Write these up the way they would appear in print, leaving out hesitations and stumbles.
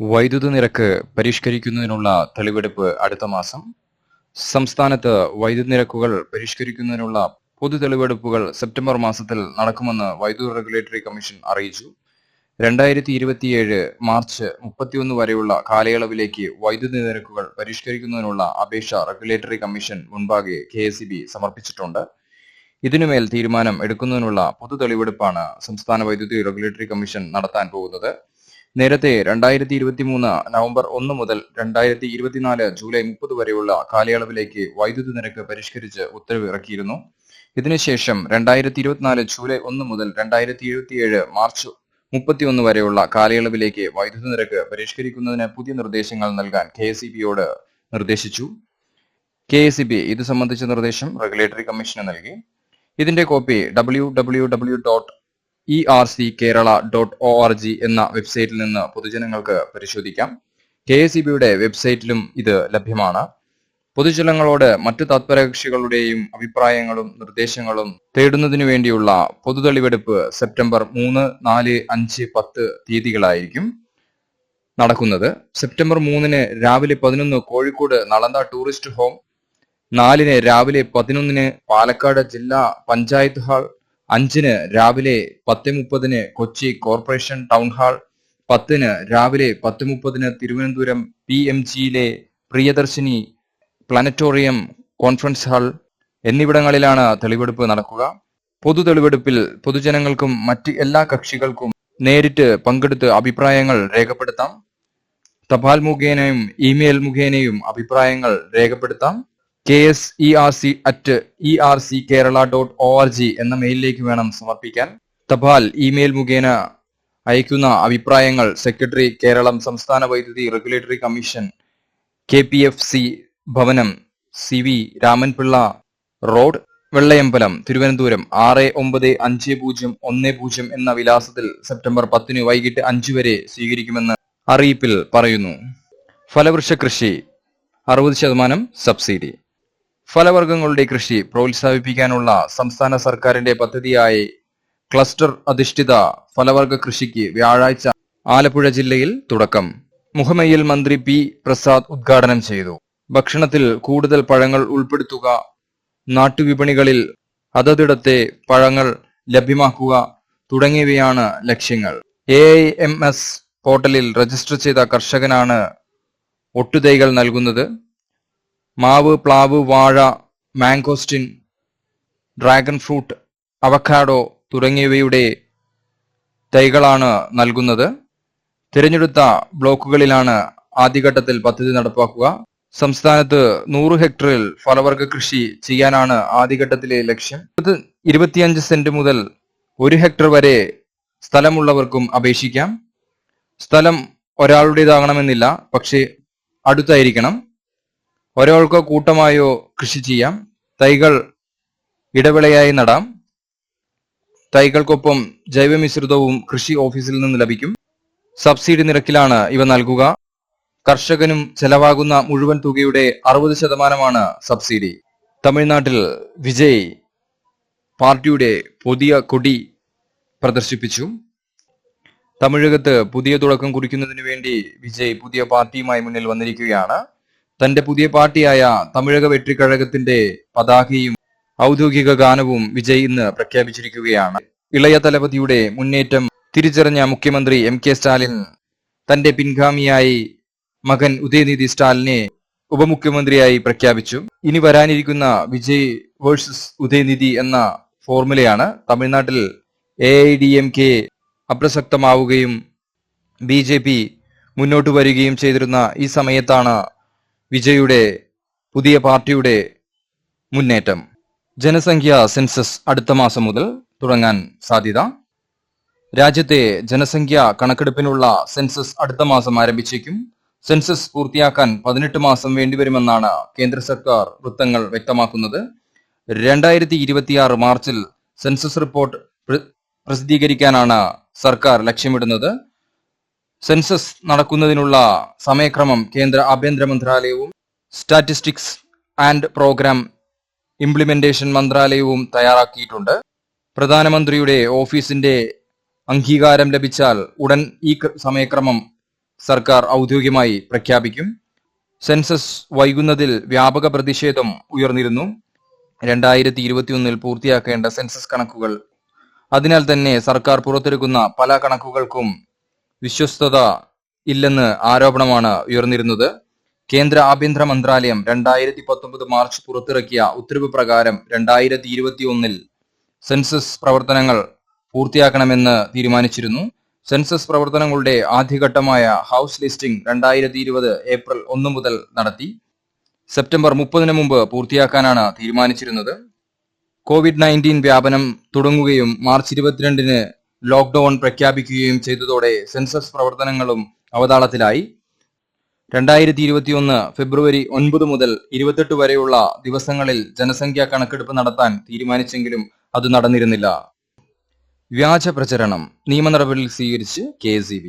വൈദ്യുതി നിരക്ക് പരിഷ്കരിക്കുന്നതിനുള്ള തെളിവെടുപ്പ് അടുത്ത മാസം. സംസ്ഥാനത്ത് വൈദ്യുതി നിരക്കുകൾ പരിഷ്കരിക്കുന്നതിനുള്ള പൊതു തെളിവെടുപ്പുകൾ സെപ്റ്റംബർ മാസത്തിൽ നടക്കുമെന്ന് വൈദ്യുതി റെഗുലേറ്ററി കമ്മീഷൻ അറിയിച്ചു. 2027 മാർച്ച് 31 വരെയുള്ള കാലയളവിലേക്ക് വൈദ്യുതി നിരക്കുകൾ പരിഷ്കരിക്കുന്നതിനുള്ള അപേക്ഷ റെഗുലേറ്ററി കമ്മീഷൻ മുൻപാകെ KSEB സമർപ്പിച്ചിട്ടുണ്ട്. ഇതിനുമേൽ തീരുമാനം എടുക്കുന്നതിനുള്ള പൊതു തെളിവെടുപ്പാണ് സംസ്ഥാന വൈദ്യുതി റെഗുലേറ്ററി കമ്മീഷൻ നടത്താൻ പോകുന്നത്. നേരത്തെ 2023 നവംബർ 1 മുതൽ 2024 ജൂലൈ 30 വരെയുള്ള കാലയളവിലേക്ക് വൈദ്യുതി നിരക്ക് പരിഷ്കരിച്ച് ഉത്തരവ് ഇറക്കിയിരുന്നു. ഇതിനുശേഷം 2024 ജൂലൈ 1 മുതൽ 2027 മാർച്ച് 31 വരെയുള്ള കാലയളവിലേക്ക് വൈദ്യുതി നിരക്ക് പരിഷ്കരിക്കുന്നതിന് പുതിയ നിർദ്ദേശങ്ങൾ നൽകാൻ KSEBയോട് നിർദ്ദേശിച്ചു. KSEB ഇത് സംബന്ധിച്ച നിർദ്ദേശം റെഗുലേറ്ററി കമ്മീഷന് നൽകി. ഇതിന്റെ കോപ്പി www.erckerala.org എന്ന വെബ്സൈറ്റിൽ നിന്ന് പൊതുജനങ്ങൾക്ക് പരിശോധിക്കാം. KSEBയുടെ വെബ്സൈറ്റിലും ഇത് ലഭ്യമാണ്. പൊതുജനങ്ങളോട് മറ്റു താത്പര്യകക്ഷികളുടെയും അഭിപ്രായങ്ങളും നിർദ്ദേശങ്ങളും തേടുന്നതിനു വേണ്ടിയുള്ള പൊതുതെളിവെടുപ്പ് സെപ്റ്റംബർ 3, 4, 5, 10 തീയതികളായിരിക്കും നടക്കുന്നത്. സെപ്റ്റംബർ 3 രാവിലെ 11 കോഴിക്കോട് നളന്ദ ടൂറിസ്റ്റ് ഹോം, 4 രാവിലെ 11 പാലക്കാട് ജില്ലാ പഞ്ചായത്ത് ഹാൾ, 5 രാവിലെ 10:30 കൊച്ചി കോർപ്പറേഷൻ ടൗൺ ഹാൾ, 10 രാവിലെ 10:30 തിരുവനന്തപുരം PMGയിലെ പ്രിയദർശിനി പ്ലാനറ്റോറിയം കോൺഫറൻസ് ഹാൾ എന്നിവിടങ്ങളിലാണ് തെളിവെടുപ്പ് നടക്കുക. പൊതു തെളിവെടുപ്പിൽ പൊതുജനങ്ങൾക്കും മറ്റ് എല്ലാ കക്ഷികൾക്കും നേരിട്ട് പങ്കെടുത്ത് അഭിപ്രായങ്ങൾ രേഖപ്പെടുത്താം. തപാൽ മുഖേനയും ഇമെയിൽ മുഖേനയും അഭിപ്രായങ്ങൾ രേഖപ്പെടുത്താം. kserc@erckerala.org എന്ന മെയിലിലേക്ക് വേണം സമർപ്പിക്കാൻ. തപാൽ, ഇമെയിൽ മുഖേന അയക്കുന്ന അഭിപ്രായങ്ങൾ സെക്രട്ടറി, കേരളം സംസ്ഥാന വൈദ്യുതി റെഗുലേറ്ററി കമ്മീഷൻ, KPFC ഭവനം, CV രാമൻപിള്ള റോഡ്, വെള്ളയമ്പലം, തിരുവനന്തപുരം 695010 എന്ന വിലാസത്തിൽ സെപ്റ്റംബർ 10 വൈകിട്ട് 5 വരെ സ്വീകരിക്കുമെന്ന് അറിയിപ്പിൽ പറയുന്നു. ഫലവൃക്ഷ കൃഷി 60% സബ്സിഡി. ഫലവർഗ്ഗങ്ങളുടെ കൃഷി പ്രോത്സാഹിപ്പിക്കാനുള്ള സംസ്ഥാന സർക്കാരിന്റെ പദ്ധതിയായി ക്ലസ്റ്റർ അധിഷ്ഠിത ഫലവർഗ കൃഷിക്ക് വ്യാഴാഴ്ച ആലപ്പുഴ ജില്ലയിൽ തുടക്കം. മുഹമ്മയിൽ മന്ത്രി P. പ്രസാദ് ഉദ്ഘാടനം ചെയ്തു. ഭക്ഷണത്തിൽ കൂടുതൽ പഴങ്ങൾ ഉൾപ്പെടുത്തുക, നാട്ടുവിപണികളിൽ അതതിടത്തെ പഴങ്ങൾ ലഭ്യമാക്കുക തുടങ്ങിയവയാണ് ലക്ഷ്യങ്ങൾ. AIMS പോർട്ടലിൽ രജിസ്റ്റർ ചെയ്ത കർഷകനാണ് ഒട്ടുതൈകൾ നൽകുന്നത്. മാവ്, പ്ലാവ്, വാഴ, മാംഗോസ്റ്റിൻ, ഡ്രാഗൺ ഫ്രൂട്ട്, അവക്കാഡോ തുടങ്ങിയവയുടെ തൈകളാണ് നൽകുന്നത്. തിരഞ്ഞെടുത്ത ബ്ലോക്കുകളിലാണ് ആദ്യഘട്ടത്തിൽ പദ്ധതി നടപ്പാക്കുക. സംസ്ഥാനത്ത് 100 ഹെക്ടറിൽ ഫലവർഗ കൃഷി ചെയ്യാനാണ് ആദ്യഘട്ടത്തിലെ ലക്ഷ്യം. 25 സെന്റ് മുതൽ 1 ഹെക്ടർ വരെ സ്ഥലമുള്ളവർക്കും അപേക്ഷിക്കാം. സ്ഥലം ഒരാളുടേതാകണമെന്നില്ല, പക്ഷേ അടുത്തായിരിക്കണം. ഒരാൾക്കോ കൂട്ടമായോ കൃഷി ചെയ്യാം. തൈകൾ ഇടവിളയായി നടാം. തൈകൾക്കൊപ്പം ജൈവമിശ്രിതവും കൃഷി ഓഫീസിൽ നിന്ന് ലഭിക്കും. സബ്സിഡി നിരക്കിലാണ് ഇവ നൽകുക. കർഷകനും ചെലവാകുന്ന മുഴുവൻ തുകയുടെ 60% സബ്സിഡി. തമിഴ്നാട്ടിൽ വിജയ് പാർട്ടിയുടെ പുതിയ കൊടി പ്രദർശിപ്പിച്ചു. തമിഴകത്ത് പുതിയ തുടക്കം കുറിക്കുന്നതിന് വേണ്ടി വിജയ് പുതിയ പാർട്ടിയുമായി മുന്നിൽ വന്നിരിക്കുകയാണ്. തന്റെ പുതിയ പാർട്ടിയായ തമിഴക വെട്രിക്കഴകത്തിന്റെ പതാകയും ഔദ്യോഗിക ഗാനവും വിജയ് ഇന്ന് പ്രഖ്യാപിച്ചിരിക്കുകയാണ്. ഇളയ തലപതിയുടെ മുന്നേറ്റം തിരിച്ചറിഞ്ഞ മുഖ്യമന്ത്രി MK സ്റ്റാലിൻ തന്റെ പിൻഗാമിയായി മകൻ ഉദയനിധി സ്റ്റാലിനെ ഉപമുഖ്യമന്ത്രിയായി പ്രഖ്യാപിച്ചു. ഇനി വരാനിരിക്കുന്ന വിജയ് വേഴ്സസ് ഉദയനിധി എന്ന ഫോർമുലയാണ്. തമിഴ്നാട്ടിൽ AIDMK അപ്രസക്തമാവുകയും BJP മുന്നോട്ട് വരികയും ചെയ്തിരുന്ന ഈ സമയത്താണ് വിജയുടെ പുതിയ പാർട്ടിയുടെ മുന്നേറ്റം. ജനസംഖ്യാ സെൻസസ് അടുത്ത മാസം മുതൽ തുടങ്ങാൻ സാധ്യത. രാജ്യത്തെ ജനസംഖ്യാ കണക്കെടുപ്പിനുള്ള സെൻസസ് അടുത്ത മാസം ആരംഭിച്ചേക്കും. സെൻസസ് പൂർത്തിയാക്കാൻ 18 മാസം വേണ്ടിവരുമെന്നാണ് കേന്ദ്ര സർക്കാർ വൃത്തങ്ങൾ വ്യക്തമാക്കുന്നത്. 2026 മാർച്ചിൽ സെൻസസ് റിപ്പോർട്ട് പ്രസിദ്ധീകരിക്കാനാണ് സർക്കാർ ലക്ഷ്യമിടുന്നത്. സെൻസസ് നടക്കുന്നതിനുള്ള സമയക്രമം കേന്ദ്ര ആഭ്യന്തര മന്ത്രാലയവും സ്റ്റാറ്റിസ്റ്റിക്സ് ആൻഡ് പ്രോഗ്രാം ഇംപ്ലിമെന്റേഷൻ മന്ത്രാലയവും തയ്യാറാക്കിയിട്ടുണ്ട്. പ്രധാനമന്ത്രിയുടെ ഓഫീസിന്റെ അംഗീകാരം ലഭിച്ചാൽ ഉടൻ ഈ സമയക്രമം സർക്കാർ ഔദ്യോഗികമായി പ്രഖ്യാപിക്കും. സെൻസസ് വൈകുന്നതിൽ വ്യാപക പ്രതിഷേധം ഉയർന്നിരുന്നു. 2021 പൂർത്തിയാക്കേണ്ട സെൻസസ് കണക്കുകൾ, അതിനാൽ തന്നെ സർക്കാർ പുറത്തിറക്കുന്ന പല കണക്കുകൾക്കും വിശ്വസ്തത ഇല്ലെന്ന് ആരോപണമാണ് ഉയർന്നിരുന്നത്. കേന്ദ്ര ആഭ്യന്തര മന്ത്രാലയം 2019 മാർച്ച് പുറത്തിറക്കിയ ഉത്തരവ് പ്രകാരം 2021 സെൻസസ് പ്രവർത്തനങ്ങൾ പൂർത്തിയാക്കണമെന്ന് തീരുമാനിച്ചിരുന്നു. സെൻസസ് പ്രവർത്തനങ്ങളുടെ ആദ്യഘട്ടമായ ഹൗസ് ലിസ്റ്റിംഗ് 2020 ഏപ്രിൽ 1 മുതൽ നടത്തി. സെപ്റ്റംബർ 30 മുമ്പ് പൂർത്തിയാക്കാനാണ് തീരുമാനിച്ചിരുന്നത്. COVID-19 വ്യാപനം തുടങ്ങുകയും മാർച്ച് 22 ലോക്ക്ഡൌൺ പ്രഖ്യാപിക്കുകയും ചെയ്തതോടെ സെൻസസ് പ്രവർത്തനങ്ങളും അവതാളത്തിലായി. 2021 ഫെബ്രുവരി 9 മുതൽ 28 വരെയുള്ള ദിവസങ്ങളിൽ ജനസംഖ്യാ കണക്കെടുപ്പ് നടത്താൻ തീരുമാനിച്ചെങ്കിലും അത് നടന്നിരുന്നില്ല. വ്യാജ പ്രചരണം, നിയമ നടപടി സ്വീകരിച്ച് KSEB.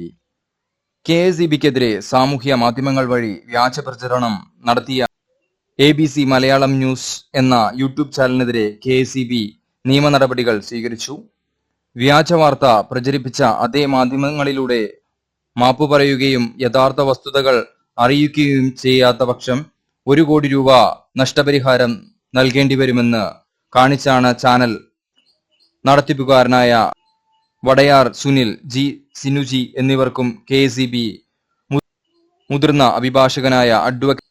KSEBക്കെതിരെ സാമൂഹ്യ മാധ്യമങ്ങൾ വഴി വ്യാജ പ്രചരണം നടത്തിയ ABC മലയാളം ന്യൂസ് എന്ന യൂട്യൂബ് ചാനലിനെതിരെ KSEB നിയമ നടപടികൾ സ്വീകരിച്ചു. വ്യാജ വാർത്ത പ്രചരിപ്പിച്ച അതേ മാധ്യമങ്ങളിലൂടെ മാപ്പു പറയുകയും യഥാർത്ഥ വസ്തുതകൾ അറിയിക്കുകയും ചെയ്യാത്ത പക്ഷം 1 കോടി രൂപ നഷ്ടപരിഹാരം നൽകേണ്ടി വരുമെന്ന് കാണിച്ചാണ് ചാനൽ നടത്തിപ്പുകാരനായ വടയാർ സുനിൽ, സിനുജി എന്നിവർക്കും KSEB മുതിർന്ന അഭിഭാഷകനായ അഡ്വക്കേറ്റ്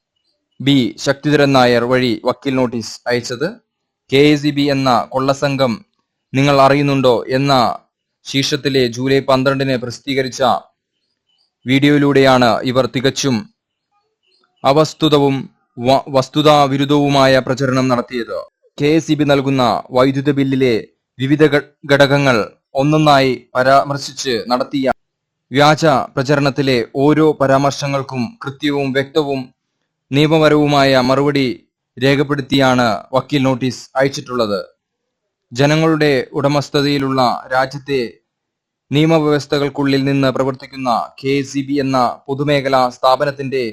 B ശക്തിധരൻ നായർ വഴി വക്കീൽ നോട്ടീസ് അയച്ചത്. KSEB എന്ന കൊള്ളസംഘം നിങ്ങൾ അറിയുന്നുണ്ടോ എന്ന ശീർഷത്തിലെ ജൂലൈ 12 പ്രസിദ്ധീകരിച്ച വീഡിയോയിലൂടെയാണ് ഇവർ തികച്ചും അവസ്തുതവും വസ്തുതാവിരുദ്ധവുമായ പ്രചരണം നടത്തിയത്. KSEB നൽകുന്ന വൈദ്യുത ബില്ലിലെ വിവിധ ഘടകങ്ങൾ ഒന്നൊന്നായി പരാമർശിച്ച് നടത്തിയ വ്യാജ പ്രചരണത്തിലെ ഓരോ പരാമർശങ്ങൾക്കും കൃത്യവും വ്യക്തവും നിയമപരവുമായ മറുപടി രേഖപ്പെടുത്തിയാണ് വക്കീൽ നോട്ടീസ് അയച്ചിട്ടുള്ളത്. ജനങ്ങളുടെ ഉടമസ്ഥതയിലുള്ള രാജ്യത്തെ നിയമവ്യവസ്ഥകൾക്കുള്ളിൽ നിന്ന് പ്രവർത്തിക്കുന്ന KSEB എന്ന പൊതുമേഖലാ സ്ഥാപനത്തിന്റെ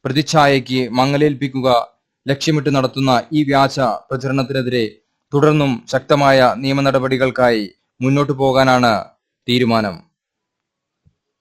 പ്രതിച്ഛായയ്ക്ക് മങ്ങലേൽപ്പിക്കുക ലക്ഷ്യമിട്ട് നടത്തുന്ന ഈ വ്യാജ പ്രചരണത്തിനെതിരെ തുടർന്നും ശക്തമായ നിയമ നടപടികൾക്കായി മുന്നോട്ടു പോകാനാണ് തീരുമാനം.